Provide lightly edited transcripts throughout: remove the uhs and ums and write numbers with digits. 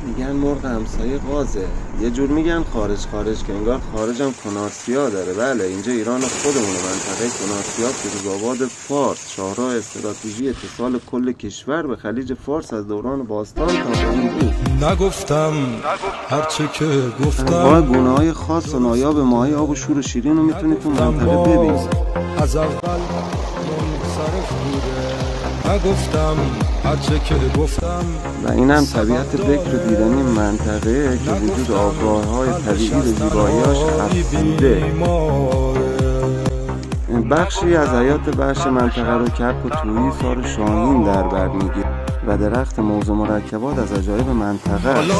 میگن مرغ همسایه قازه، یه جور میگن خارج که انگار خارجم کناسیا داره. بله اینجا ایران خودمونه، منطقه کناسیا، فیروزآباد فارس، شاهراه استراتژی اتصال کل کشور به خلیج فارس از دوران باستان تا به امروز. نگفتم هرچه که گفتم، انواع گونه‌های خاص و نایاب ماهی آب و شور و شیرین رو میتونید تو منطقه ببینید. از اول منصرف بوده، نگفتم هرچه که گفتم. و این هم طبیعت بکر و دیدنی منطقه که وجود آبراه‌های طبیعی و زیبایی‌هاش افزوده. بخشی از حیات بخش منطقه رو کپ و تویی سار شاهین در بر میگیره و درخت موز و مرکبات از عجایب منطقه است.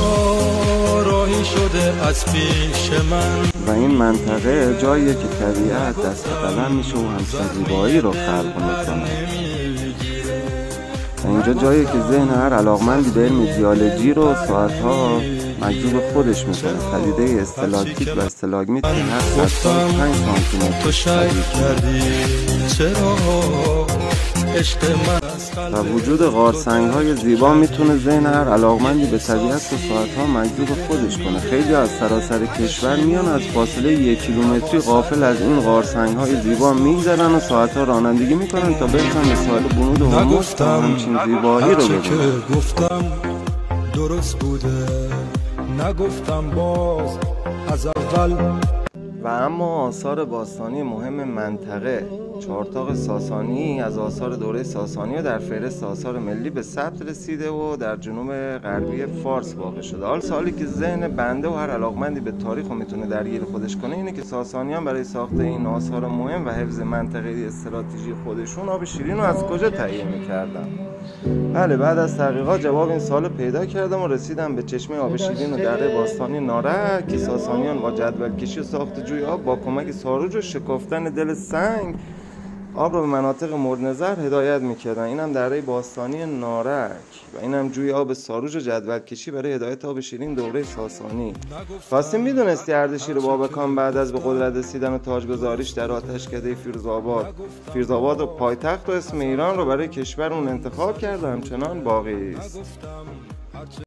راهی شده از پیش من و این منطقه جاییه که طبیعت دست قلم میشه و همسر زیبایی رو خلق میکنه. اینجا جایی که ذهن هر علاقمندی به علم جیولوژی رو ساعتها مجذوب خودش میکنه. پدیده استلاکتیت و استلاگمیت که هر 5 سانتیمتر کردی چرا عشق من و وجود غارسنگ‌های زیبا میتونه ذهن هر علاقمندی به طبیعت رو ساعتها مجذوب خودش کنه. خیلی از سراسر کشور میان از فاصله 1 کیلومتری غافل از این غارسنگ‌های زیبا میگذرن و ساعتها رانندگی میکنن تا برسن به ساحل بنود و هرمز تا همچین زیبایی رو ببینن. گفتم درست بوده، نگفتم باز از اول. و اما آثار باستانی مهم منطقه، چهارتاق ساسانی از آثار دوره ساسانی و در فهرست آثار ملی به ثبت رسیده و در جنوب غربی فارس واقع شده. حال سوالی که ذهن بنده و هر علاقمندی به تاریخ رو میتونه درگیر خودش کنه اینه که ساسانیان برای ساخت این آثار مهم و حفظ منطقه استراتژی خودشون آب شیرین رو از کجا تهیه میکردن؟ بله، بعد از تحقیقات جواب این سوال پیدا کردم و رسیدم به چشمه آب شیرین و دره باستانی نارک که ساسانیان با جدول کشی و ساخت جوی آب با کمک ساروج و شکفتن دل سنگ آب رو به مناطق مورد نظر هدایت میکردن. اینم دره باستانی نارک و اینم جوی آب ساروج و جدول کشی برای هدایت آب شیرین دوره ساسانی. خواستی میدونستی اردشیر بابکان بعد از به قدرت رسیدن و تاجگذاریش در آتشکده فیروزآباد و پایتخت و اسم ایران رو برای کشور اون انتخاب کرد و همچنان باقی است.